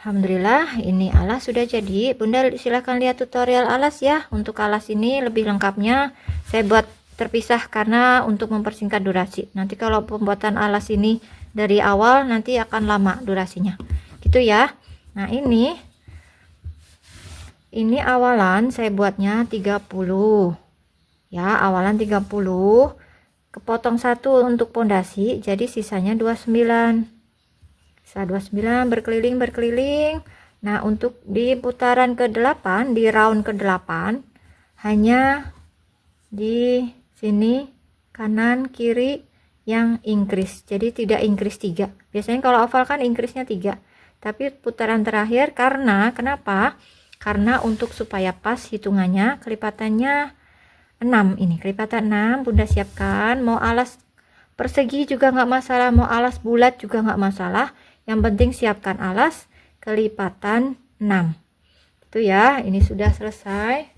Alhamdulillah ini alas sudah jadi. Bunda silahkan lihat tutorial alas ya. Untuk alas ini lebih lengkapnya saya buat terpisah karena untuk mempersingkat durasi. Nanti kalau pembuatan alas ini dari awal nanti akan lama durasinya gitu ya. Nah ini awalan saya buatnya 30 ya, awalan 30, kepotong 1 untuk pondasi, jadi sisanya 29. Sisa 29 berkeliling. Nah untuk di putaran ke-8, di round ke-8 hanya di sini kanan kiri yang increase, jadi tidak increase 3. Biasanya kalau oval kan increase-nya 3, tapi putaran terakhir kenapa? Karena untuk supaya pas hitungannya, kelipatannya 6, ini kelipatan 6 Bunda siapkan. Mau alas persegi juga nggak masalah, mau alas bulat juga nggak masalah, yang penting siapkan alas kelipatan 6 itu ya. Ini sudah selesai.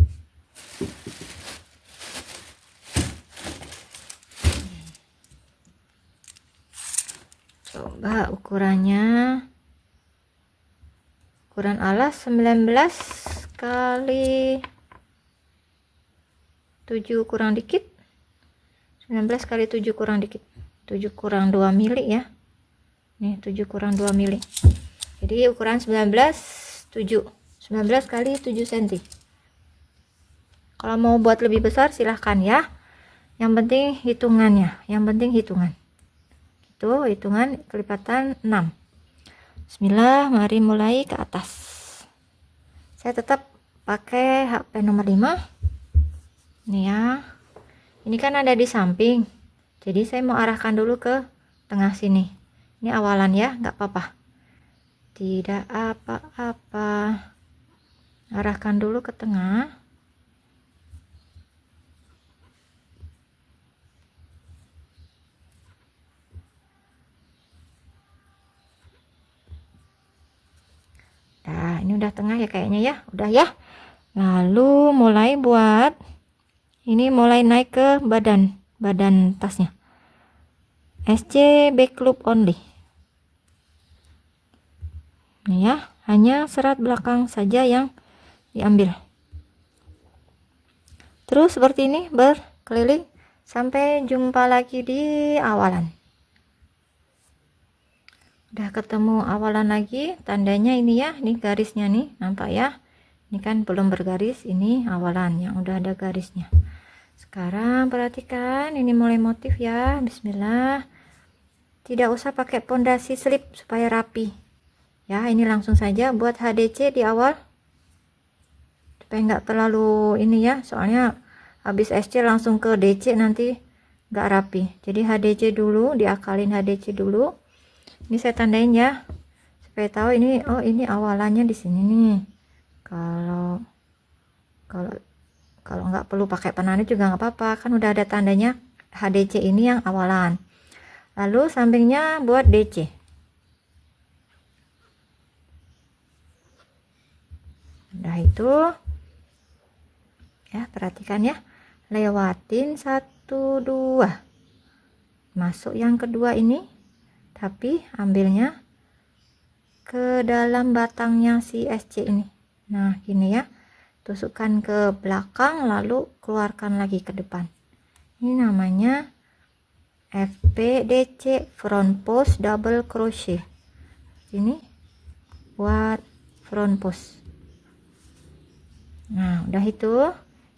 Coba ukurannya, ukuran alas 19 kali 7 kurang dikit, 19 kali 7 kurang dikit, 7 kurang 2 mili ya. Nih 7 kurang 2 mili, jadi ukuran 19 kali 7 cm. Kalau mau buat lebih besar silahkan ya, yang penting hitungannya, itu hitungan kelipatan 6. Bismillah, mari mulai ke atas. Saya tetap pakai HP nomor 5 nih ya. Ini kan ada di samping, jadi saya mau arahkan dulu ke tengah sini. Ini awalan ya, nggak apa-apa, tidak apa-apa. Arahkan dulu ke tengah. Nah ini udah tengah ya kayaknya ya, udah ya. Lalu mulai buat ini, mulai naik ke badan tasnya. SC back loop only. Nih ya, hanya serat belakang saja yang diambil. Terus seperti ini berkeliling sampai jumpa lagi di awalan. Udah ketemu awalan lagi, tandanya ini ya, ini garisnya nih, nampak ya. Ini kan belum bergaris, ini awalan yang udah ada garisnya. Sekarang perhatikan, ini mulai motif ya. Bismillah. Tidak usah pakai pondasi slip supaya rapi ya, ini langsung saja buat HDC di awal supaya nggak terlalu ini ya, soalnya habis SC langsung ke DC nanti nggak rapi. Jadi HDC dulu, diakalin HDC dulu. Ini saya tandain ya supaya tahu ini, oh ini awalannya di sini nih. Kalau nggak perlu pakai penanda juga nggak apa-apa, kan udah ada tandanya HDC ini yang awalan. Lalu sampingnya buat DC. Udah itu ya, perhatikan ya, lewatin 1 2, masuk yang kedua ini, tapi ambilnya ke dalam batangnya si SC ini. Nah gini ya, tusukkan ke belakang lalu keluarkan lagi ke depan. Ini namanya FPDC, front post double crochet. Ini buat front post. Nah udah itu,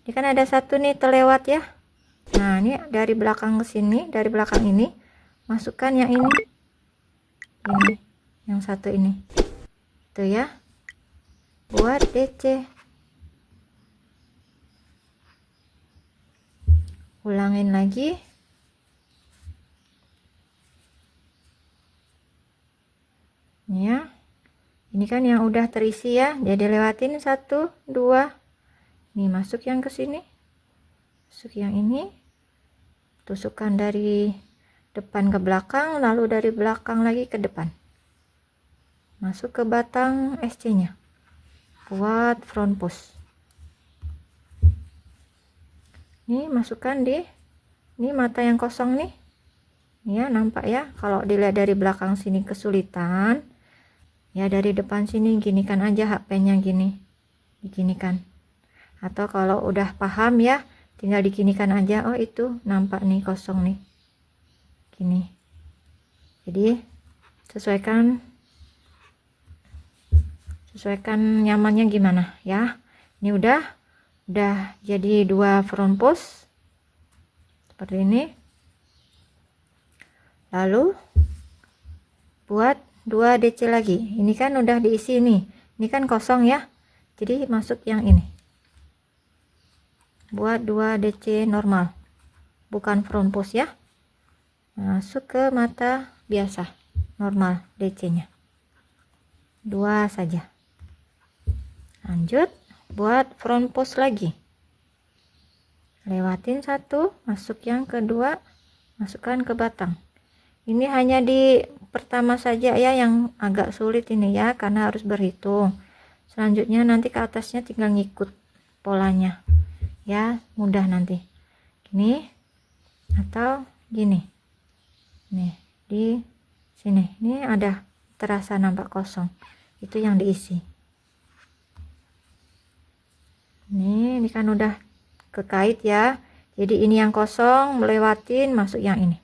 ini kan ada satu nih terlewat ya. Nah ini dari belakang ke sini, dari belakang ini masukkan yang ini yang satu ini, itu ya, buat DC. Ulangin lagi. Ini ya, ini kan yang udah terisi ya, jadi lewatin 1 2. Nih masuk yang ke sini, masuk yang ini, tusukkan dari depan ke belakang, lalu dari belakang lagi ke depan, masuk ke batang SC nya buat front post. Nih masukkan di ini mata yang kosong nih ya, nampak ya, kalau dilihat dari belakang sini kesulitan ya. Dari depan sini ginikan aja HP-nya, gini diginikan. Atau kalau udah paham ya, tinggal diginikan aja. Oh itu nampak nih kosong nih, gini. Jadi sesuaikan nyamannya gimana ya. Ini udah jadi 2 front post seperti ini. Lalu buat 2 DC lagi. Ini kan udah diisi nih, ini kan kosong ya, jadi masuk yang ini. Buat 2 DC normal, bukan front post ya. Masuk ke mata biasa normal, DC nya 2 saja. Lanjut buat front post lagi, lewatin 1, masuk yang kedua, masukkan ke batang. Ini hanya di pertama saja ya yang agak sulit ini ya, karena harus berhitung. Selanjutnya nanti ke atasnya tinggal ngikut polanya ya, mudah nanti gini atau gini. Nih di sini, ini ada terasa nampak kosong, itu yang diisi. Ini kan udah kekait ya, jadi ini yang kosong melewatin, masuk yang ini.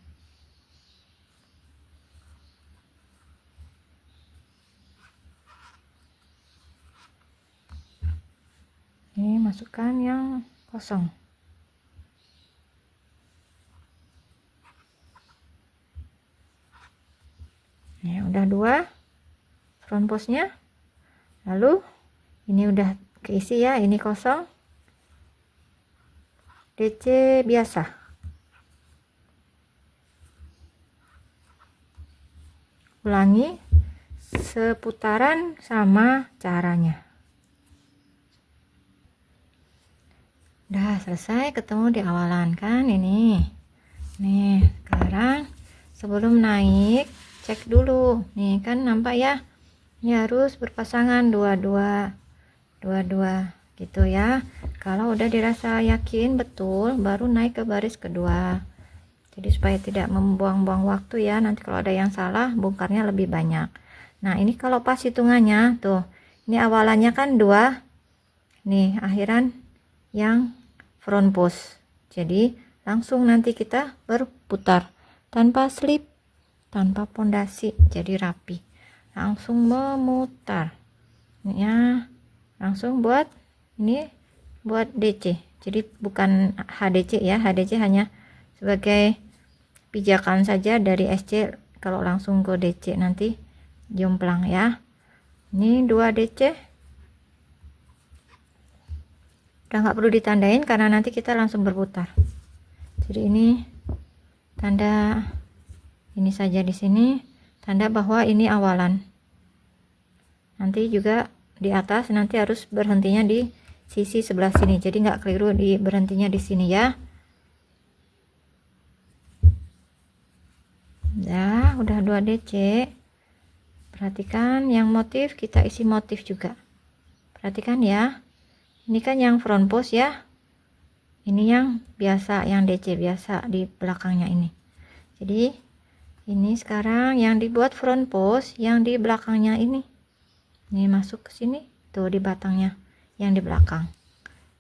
Ini masukkan yang kosong. Ini udah 2 front postnya. Lalu ini udah keisi ya, ini kosong, DC biasa. Ulangi seputaran sama caranya. Udah selesai, ketemu di awalan kan ini. Nih sekarang sebelum naik cek dulu nih, kan nampak ya, ini harus berpasangan 22 gitu ya. Kalau udah dirasa yakin betul, baru naik ke baris kedua. Jadi supaya tidak membuang-buang waktu ya, nanti kalau ada yang salah bongkarnya lebih banyak. Nah ini kalau pas hitungannya tuh, ini awalannya kan 2 nih, akhiran yang front post. Jadi langsung nanti kita berputar tanpa slip, tanpa pondasi, jadi rapi, langsung memutar ya. Langsung buat ini, buat DC, jadi bukan HDC ya, HDC hanya sebagai pijakan saja dari SC. Kalau langsung ke DC nanti jomplang ya. Ini 2 DC udah nggak perlu ditandain karena nanti kita langsung berputar. Jadi ini tanda ini saja, di sini tanda bahwa ini awalan. Nanti juga di atas nanti harus berhentinya di sisi sebelah sini, jadi nggak keliru di berhentinya di sini ya. Nah udah 2 DC. Perhatikan yang motif, kita isi motif juga, perhatikan ya. Ini kan yang front post ya, ini yang biasa, yang DC biasa di belakangnya ini. Jadi ini sekarang yang dibuat front post yang di belakangnya ini masuk ke sini tuh, di batangnya yang di belakang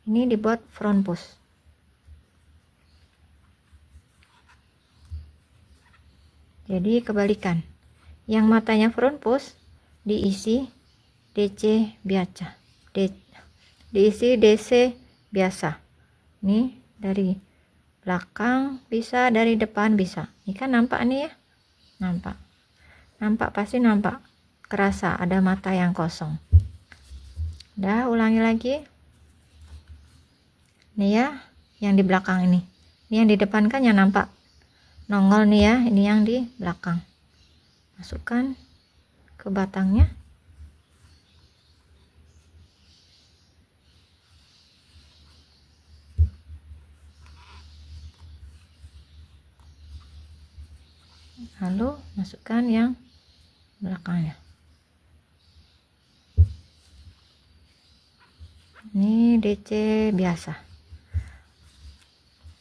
ini dibuat front post. Jadi kebalikan, yang matanya front post diisi DC biasa, diisi DC biasa. Nih dari belakang bisa, dari depan bisa. Ini kan nampak nih ya, nampak pasti nampak, kerasa ada mata yang kosong. Udah, ulangi lagi nih ya, yang di belakang ini yang di depan kan yang nampak nongol nih ya, ini yang di belakang. Masukkan ke batangnya. Lalu masukkan yang belakangnya. Ini DC biasa.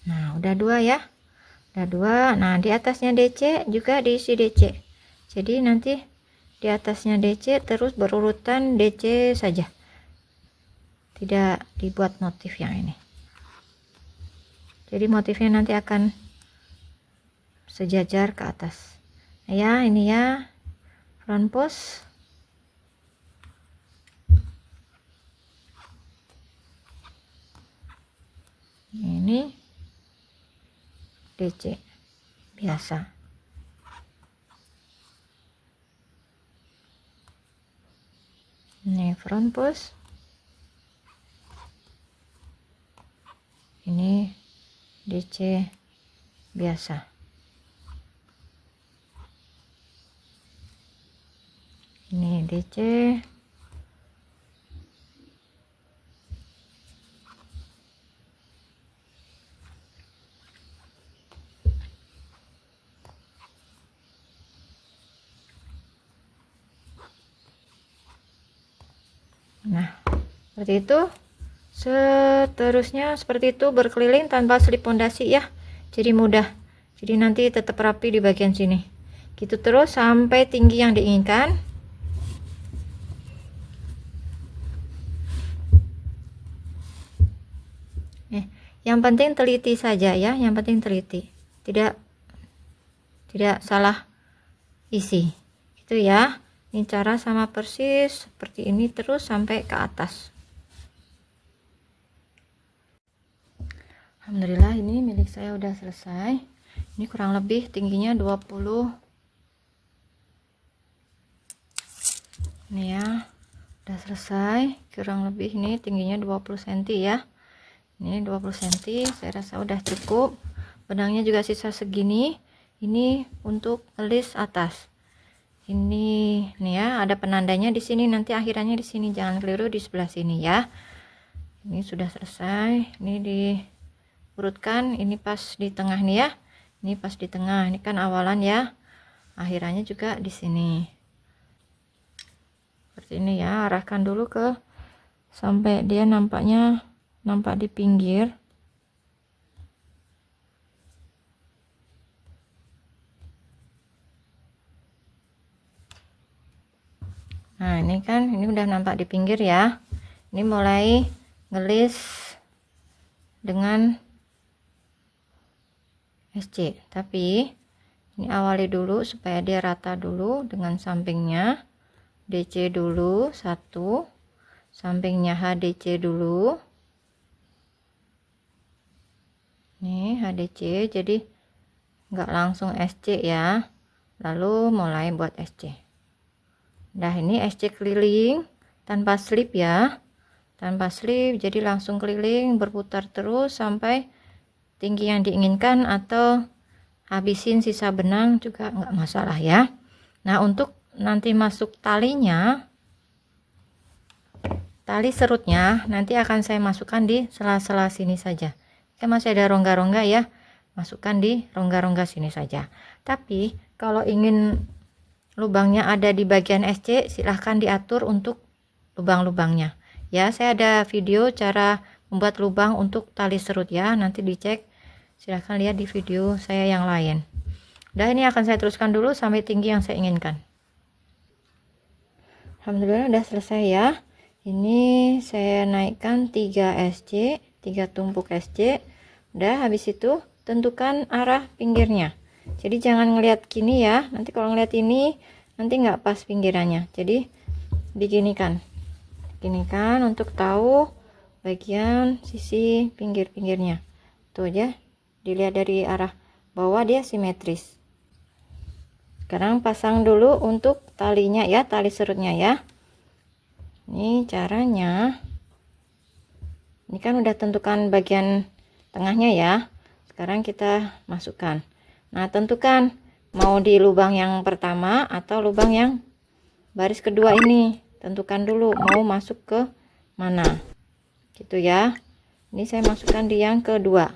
Nah udah 2 ya, udah 2. Nah di atasnya DC juga diisi DC, jadi nanti di atasnya DC, terus berurutan DC saja, tidak dibuat motif yang ini. Jadi motifnya nanti akan sejajar ke atas. Nah, ya ini ya front post. Ini DC biasa. Ini front post. Ini DC biasa. Ini DC. Nah, seperti itu. Seterusnya seperti itu, berkeliling tanpa selip pondasi ya. Jadi mudah. Jadi nanti tetap rapi di bagian sini. Gitu terus sampai tinggi yang diinginkan. Yang penting teliti saja ya, yang penting teliti. Tidak salah isi. Gitu ya. Ini cara sama persis seperti ini terus sampai ke atas. Alhamdulillah ini milik saya udah selesai. Ini kurang lebih tingginya 20. Ini ya. Udah selesai. Kurang lebih ini tingginya 20 cm ya. Ini 20 cm, saya rasa udah cukup. Benangnya juga sisa segini. Ini untuk list atas. Ini nih ya, ada penandanya di sini, nanti akhirannya di sini, jangan keliru di sebelah sini ya. Ini sudah selesai. Ini diurutkan, ini pas di tengah nih ya. Ini pas di tengah. Ini kan awalan ya. Akhirannya juga di sini. Seperti ini ya, arahkan dulu ke sampai dia nampak di pinggir. Nah ini kan, ini udah nampak di pinggir ya. Ini mulai ngelis dengan SC, tapi ini awali dulu supaya dia rata dulu dengan sampingnya. DC dulu 1, sampingnya HDC dulu. Nih HDC, jadi nggak langsung SC ya. Lalu mulai buat SC. Nah ini SC keliling tanpa slip ya, tanpa slip, jadi langsung keliling berputar terus sampai tinggi yang diinginkan atau habisin sisa benang juga nggak masalah ya. Nah untuk nanti masuk talinya, tali serutnya nanti akan saya masukkan di sela-sela sini saja. Kan masih ada rongga-rongga ya, masukkan di rongga-rongga sini saja. Tapi kalau ingin lubangnya ada di bagian SC, silahkan diatur untuk lubang-lubangnya ya. Saya ada video cara membuat lubang untuk tali serut ya, nanti dicek, silahkan lihat di video saya yang lain. Udah, ini akan saya teruskan dulu sampai tinggi yang saya inginkan. Alhamdulillah udah selesai ya. Ini saya naikkan 3 SC, 3 tumpuk SC. Udah, habis itu tentukan arah pinggirnya. Jadi jangan ngelihat gini ya, nanti kalau ngelihat ini nanti nggak pas pinggirannya. Jadi diginikan untuk tahu bagian sisi pinggir-pinggirnya. Tuh aja, dilihat dari arah bawah dia simetris. Sekarang pasang dulu untuk talinya ya, tali serutnya ya. Ini caranya. Ini kan udah tentukan bagian tengahnya ya. Sekarang kita masukkan. Nah, tentukan mau di lubang yang pertama atau lubang yang baris kedua ini. Tentukan dulu mau masuk ke mana. Gitu ya. Ini saya masukkan di yang kedua.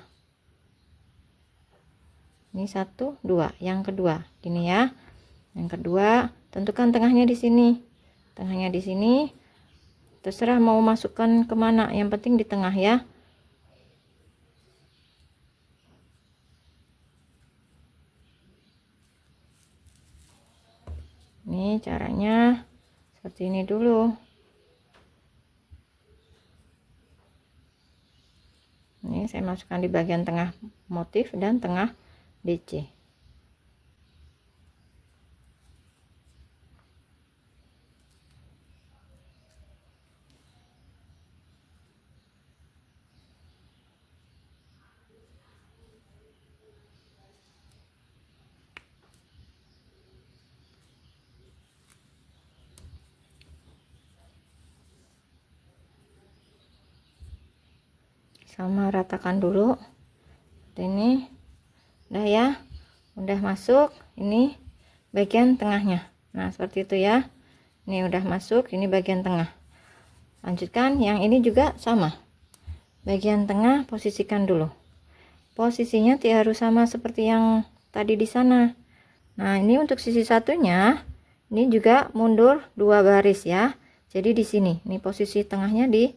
Ini 1, 2, yang kedua. Gini ya. Yang kedua, tentukan tengahnya di sini. Tengahnya di sini. Terserah mau masukkan kemana, yang penting di tengah ya. Ini caranya seperti ini dulu. Ini saya masukkan di bagian tengah motif dan tengah DC. Sama ratakan dulu. Ini udah ya, udah masuk. Ini bagian tengahnya. Nah seperti itu ya. Ini udah masuk, ini bagian tengah. Lanjutkan yang ini juga sama, bagian tengah posisikan dulu. Posisinya tidak harus sama seperti yang tadi di sana. Nah ini untuk sisi satunya, ini juga mundur 2 baris ya. Jadi di sini, ini posisi tengahnya di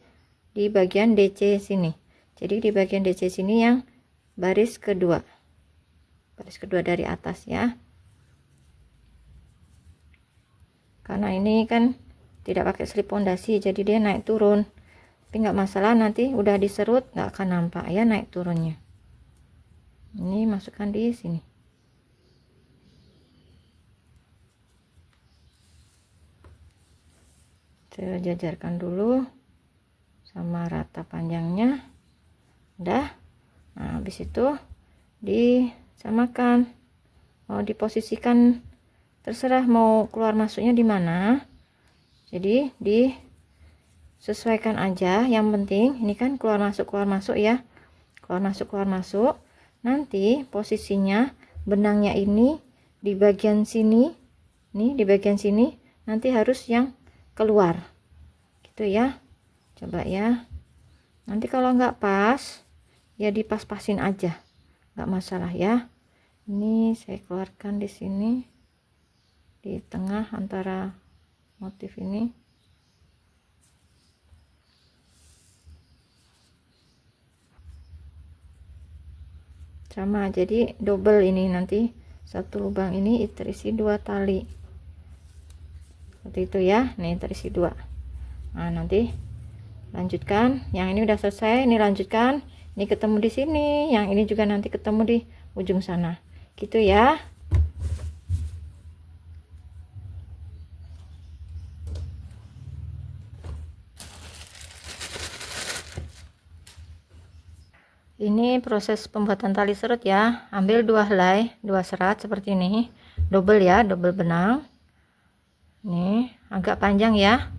bagian DC sini. Jadi di bagian DC sini yang baris kedua dari atas ya. Karena ini kan tidak pakai slip pondasi, jadi dia naik turun. Tapi nggak masalah, nanti udah diserut nggak akan nampak ya naik turunnya. Ini masukkan di sini. Saya jajarkan dulu sama rata panjangnya. Udah. Nah habis itu disamakan, mau diposisikan terserah mau keluar masuknya di mana. Jadi disesuaikan aja, yang penting ini kan keluar masuk ya, keluar masuk. Nanti posisinya benangnya ini di bagian sini, nih di bagian sini nanti harus yang keluar gitu ya. Coba ya, nanti kalau nggak pas ya dipas-pasin aja, nggak masalah ya. Ini saya keluarkan di sini di tengah antara motif ini. Sama, jadi double ini, nanti satu lubang ini terisi 2 tali seperti itu ya. Nih terisi 2. Nah nanti lanjutkan, yang ini udah selesai, ini lanjutkan, ini ketemu di sini, yang ini juga nanti ketemu di ujung sana gitu ya. Ini proses pembuatan tali serut ya. Ambil 2 helai 2 serat seperti ini, double ya, double benang. Nih agak panjang ya.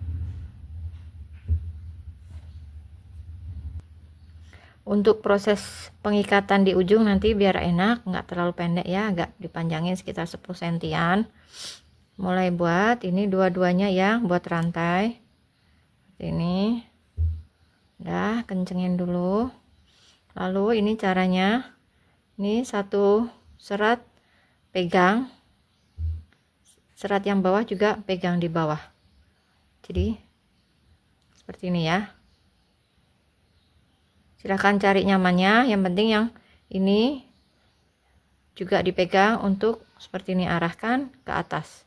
Untuk proses pengikatan di ujung nanti biar enak, nggak terlalu pendek ya, agak dipanjangin sekitar 10 sentian. Mulai buat ini dua-duanya ya, buat rantai seperti ini. Udah kencengin dulu. Lalu ini caranya, ini satu serat pegang, serat yang bawah juga pegang di bawah, jadi seperti ini ya. Silahkan cari nyamannya, yang penting yang ini juga dipegang untuk seperti ini, arahkan ke atas,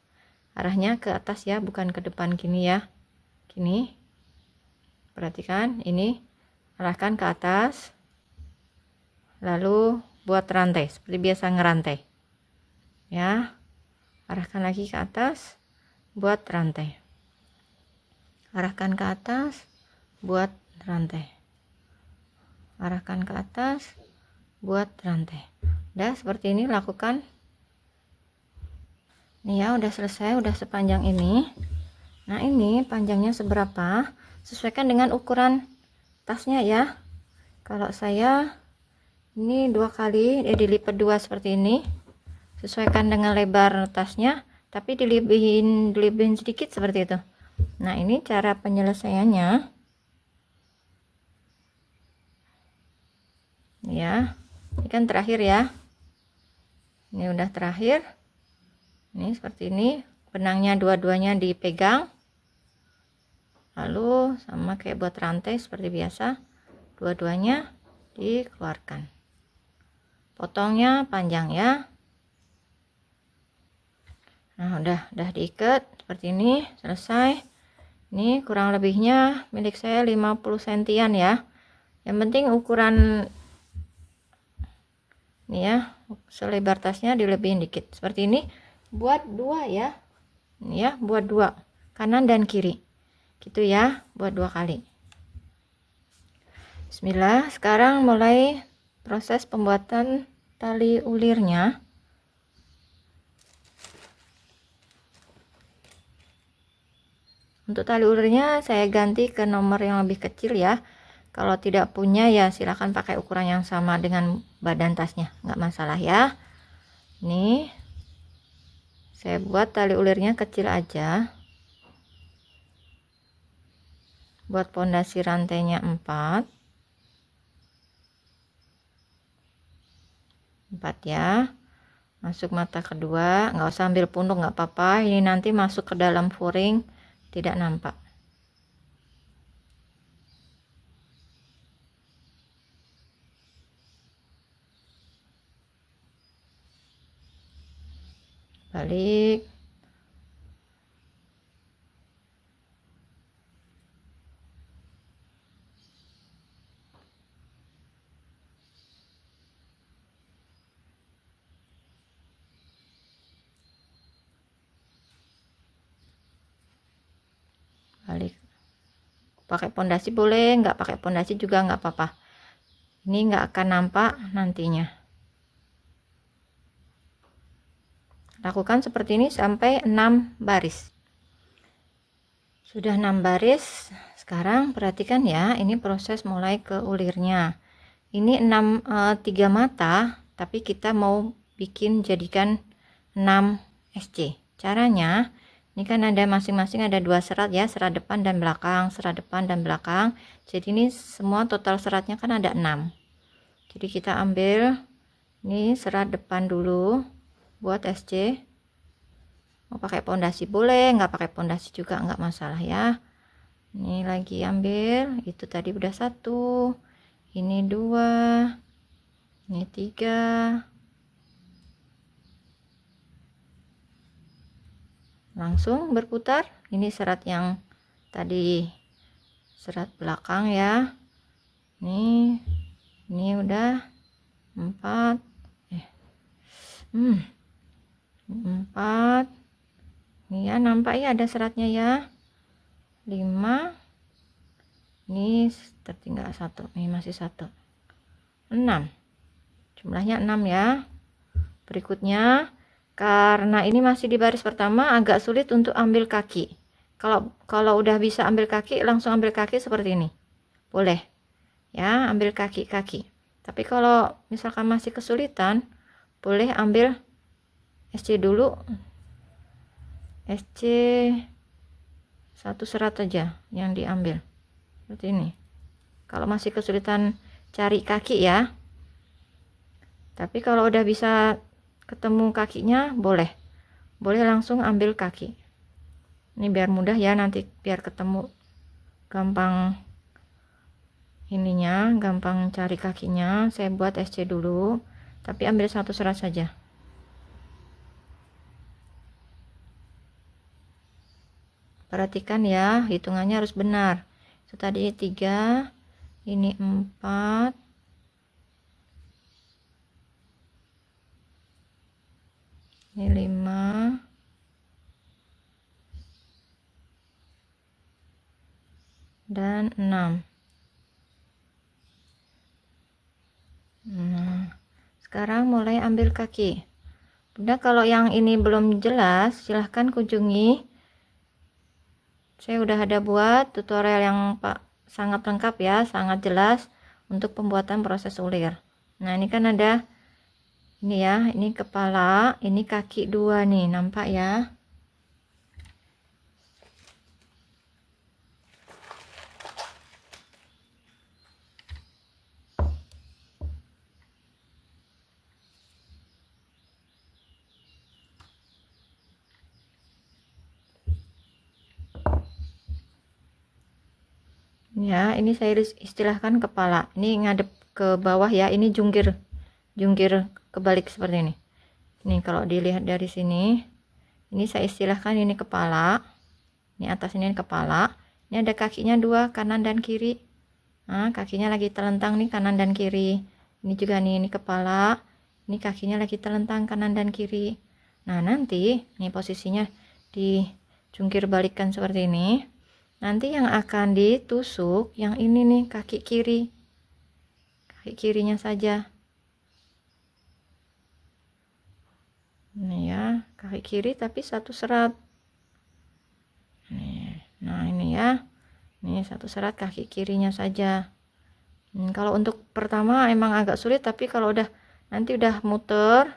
arahnya ke atas ya, bukan ke depan gini ya, gini. Perhatikan ini, arahkan ke atas, lalu buat rantai seperti biasa ngerantai ya. Arahkan lagi ke atas, buat rantai, arahkan ke atas, buat rantai, arahkan ke atas, buat rantai. Udah seperti ini lakukan. Nih ya, udah selesai, udah sepanjang ini. Nah ini panjangnya seberapa, sesuaikan dengan ukuran tasnya ya. Kalau saya ini 2 kali dilipat 2 seperti ini, sesuaikan dengan lebar tasnya, tapi dilebihin sedikit seperti itu. Nah ini cara penyelesaiannya ya. Ini kan terakhir ya, ini udah terakhir. Ini seperti ini, benangnya dua-duanya dipegang, lalu sama kayak buat rantai seperti biasa, dua-duanya dikeluarkan. Potongnya panjang ya. Nah, udah diikat seperti ini, selesai. Ini kurang lebihnya milik saya 50 sentian ya. Yang penting ukuran ini ya, selebar tasnya dilebihin dikit. Seperti ini, buat dua ya. Ini ya, buat dua, kanan dan kiri. Gitu ya, buat 2 kali. Bismillah, sekarang mulai proses pembuatan tali ulirnya. Untuk tali ulirnya saya ganti ke nomor yang lebih kecil ya. Kalau tidak punya ya silahkan pakai ukuran yang sama dengan badan tasnya, nggak masalah ya. Ini saya buat tali ulirnya kecil aja. Buat pondasi rantainya 4 ya. Masuk mata kedua, nggak usah ambil punduk, nggak apa-apa. Ini nanti masuk ke dalam furing tidak nampak. Balik. Balik. Pakai pondasi boleh, nggak pakai pondasi juga nggak apa-apa. Ini nggak akan nampak nantinya. Lakukan seperti ini sampai 6 baris. Sudah 6 baris. Sekarang perhatikan ya, ini proses mulai ke ulirnya. Ini 3 mata, tapi kita mau bikin jadikan 6 SC. Caranya, ini kan ada masing-masing ada 2 serat ya, serat depan dan belakang, serat depan dan belakang. Jadi ini semua total seratnya kan ada 6. Jadi kita ambil ini serat depan dulu buat SC. Mau pakai pondasi boleh, nggak pakai pondasi juga nggak masalah ya. Ini lagi ambil, itu tadi udah 1, ini 2, ini 3, langsung berputar. Ini serat yang tadi serat belakang ya. Ini udah 4, 4. Ini ya, nampak ya ada seratnya ya. 5. Ini tertinggal 1, ini masih 1. 6. Jumlahnya 6 ya. Berikutnya, karena ini masih di baris pertama, agak sulit untuk ambil kaki. Kalau udah bisa ambil kaki, langsung ambil kaki seperti ini. Boleh. Ya, ambil kaki-kaki. Tapi kalau misalkan masih kesulitan, boleh ambil SC dulu. SC 1 serat aja yang diambil. Seperti ini. Kalau masih kesulitan cari kaki ya. Tapi kalau udah bisa ketemu kakinya, boleh langsung ambil kaki. Ini biar mudah ya, nanti biar ketemu gampang ininya, gampang cari kakinya. Saya buat SC dulu, tapi ambil 1 serat saja. Perhatikan ya, hitungannya harus benar. Itu tadi 3, ini 4, ini 5, dan 6. Nah, sekarang mulai ambil kaki. Bunda, kalau yang ini belum jelas, silahkan kunjungi. Saya udah ada buat tutorial yang sangat lengkap ya, sangat jelas untuk pembuatan proses ulir. Nah, ini kan ada ini ya, ini kepala, ini kaki 2 nih, nampak ya. Ya, ini saya istilahkan kepala. Ini ngadep ke bawah ya, ini jungkir kebalik seperti ini. Ini kalau dilihat dari sini, Ini saya istilahkan ini kepala, ini atas ini kepala, ini ada kakinya dua, kanan dan kiri. Nah, kakinya lagi telentang nih, kanan dan kiri. Ini juga nih, ini kepala, ini kakinya lagi telentang kanan dan kiri. Nah, nanti nih posisinya dijungkir balikkan seperti ini. Nanti yang akan ditusuk yang ini nih, kaki kiri, kaki kirinya saja. Ini ya, kaki kiri tapi satu serat. Nah ini ya, ini satu serat kaki kirinya saja. Kalau untuk pertama emang agak sulit, tapi kalau nanti udah muter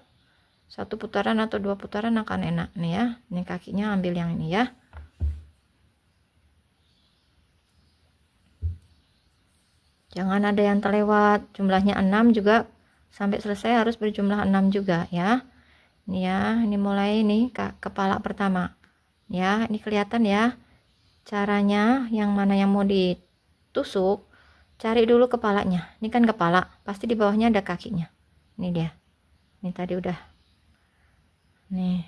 satu putaran atau dua putaran akan enak nih ya. Ini kakinya ambil yang ini ya. Jangan ada yang terlewat. Jumlahnya 6 juga, sampai selesai harus berjumlah 6 juga ya. Ini ya, ini mulai nih kepala pertama. Ya, ini kelihatan ya. Caranya yang mana yang mau ditusuk, cari dulu kepalanya. Ini kan kepala, pasti di bawahnya ada kakinya. Ini dia. Ini tadi udah. Nih.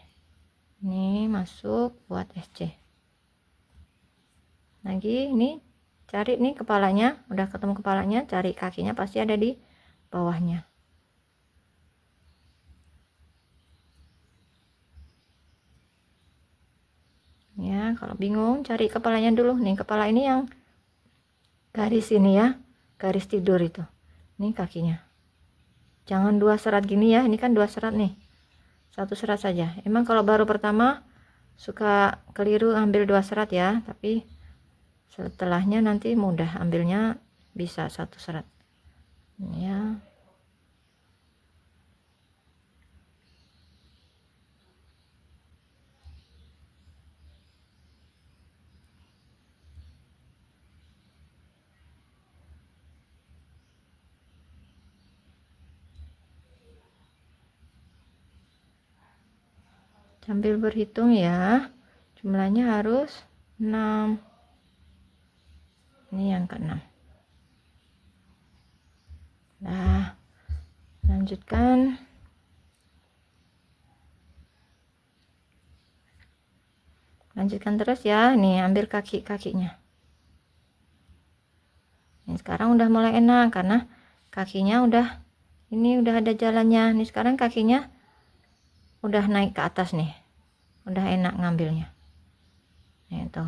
Ini masuk buat SC. Lagi ini cari nih kepalanya, udah ketemu kepalanya, cari kakinya, pasti ada di bawahnya. Ya, kalau bingung cari kepalanya dulu. Nih kepala ini yang garis ini ya, garis tidur itu. Ini kakinya. Jangan dua serat gini ya, ini kan dua serat nih. Satu serat saja. Emang kalau baru pertama suka keliru ambil dua serat ya, tapi setelahnya nanti mudah ambilnya, bisa satu serat. Ini ya. Sambil berhitung ya, jumlahnya harus 6. Ini yang ke-6. Nah, lanjutkan. Lanjutkan terus ya. Nih, ambil kaki-kakinya. Ini sekarang udah mulai enak karena kakinya udah, ini udah ada jalannya. Nih sekarang kakinya udah naik ke atas nih, udah enak ngambilnya. Nah, itu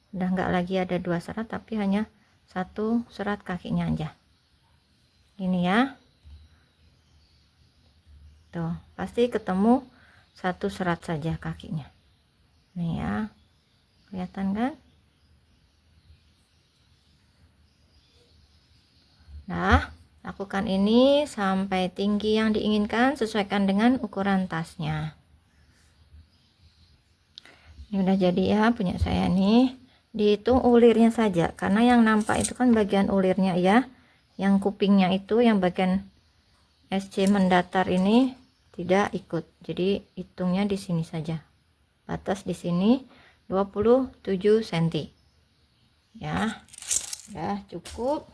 udah nggak lagi ada dua serat, tapi hanya satu serat kakinya aja. Ini ya, tuh pasti ketemu satu serat saja kakinya. Nih ya, kelihatan kan? Nah, lakukan ini sampai tinggi yang diinginkan, sesuaikan dengan ukuran tasnya. Ini udah jadi ya punya saya nih. Dihitung ulirnya saja, karena yang nampak itu kan bagian ulirnya ya. Yang kupingnya itu, yang bagian SC mendatar ini tidak ikut. Jadi hitungnya di sini saja. Batas di sini 27 cm. Ya. Udah cukup.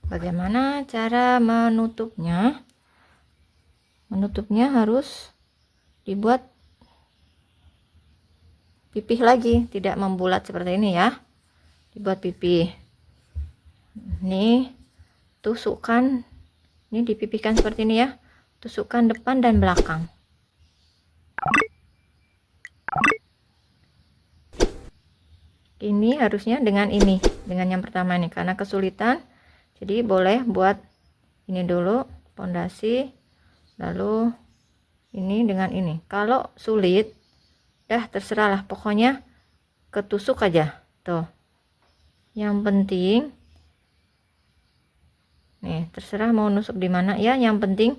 Bagaimana cara menutupnya? Menutupnya harus dibuat pipih lagi, tidak membulat seperti ini ya. Dibuat pipih. Nih, tusukkan. Ini dipipihkan seperti ini ya. Tusukkan depan dan belakang. Ini harusnya dengan ini, dengan yang pertama ini, karena kesulitan. Jadi boleh buat ini dulu pondasi, lalu ini dengan ini. Kalau sulit, terserahlah, pokoknya ketusuk aja tuh. Yang penting nih, terserah mau nusuk di mana ya, yang penting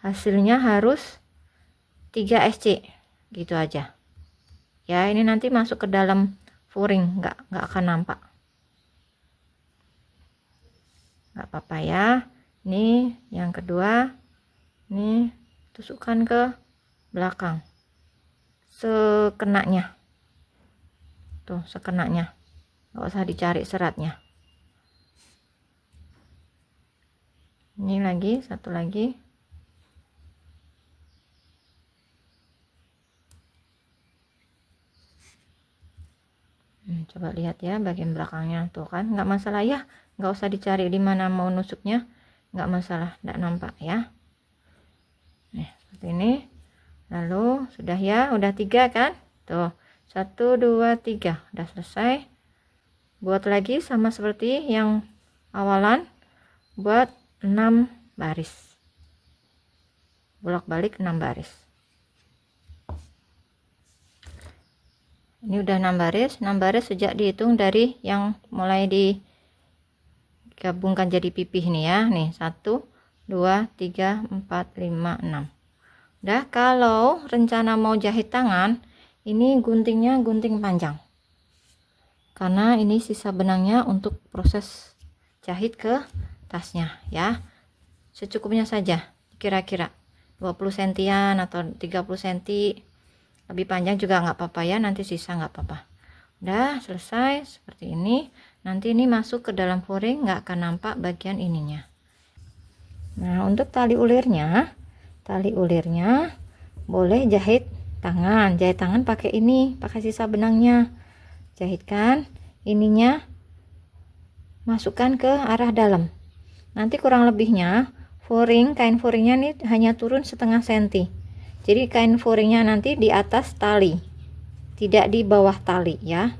hasilnya harus 3 SC gitu aja ya. Ini nanti masuk ke dalam furing, nggak akan nampak. Nggak apa-apa ya. Ini yang kedua, ini tusukkan ke belakang sekenanya tuh, sekenanya, nggak usah dicari seratnya. Ini lagi, satu lagi. coba lihat ya bagian belakangnya tuh kan, nggak masalah ya, nggak usah dicari di mana mau nusuknya, nggak masalah, nggak nampak ya. Nih seperti ini. Lalu sudah ya, udah 3 kan tuh, 1 2 3 udah selesai. Buat lagi sama seperti yang awalan, buat 6 baris, bolak-balik 6 baris. Ini udah 6 baris. 6 baris sejak dihitung dari yang mulai digabungkan jadi pipih nih ya. Nih 1 2 3 4 5 6. Udah, kalau rencana mau jahit tangan, ini guntingnya gunting panjang. Karena ini sisa benangnya untuk proses jahit ke tasnya ya. Secukupnya saja, kira-kira 20 sentian atau 30 cm. Lebih panjang juga nggak apa-apa ya, nanti sisa nggak apa-apa. Udah selesai seperti ini. Nanti ini masuk ke dalam foring, nggak akan nampak bagian ininya. Nah untuk tali ulirnya boleh jahit tangan pakai ini, pakai sisa benangnya. Jahitkan ininya, masukkan ke arah dalam. Nanti kurang lebihnya kain foringnya nih hanya turun setengah senti. Jadi kain foringnya nanti di atas tali, tidak di bawah tali ya.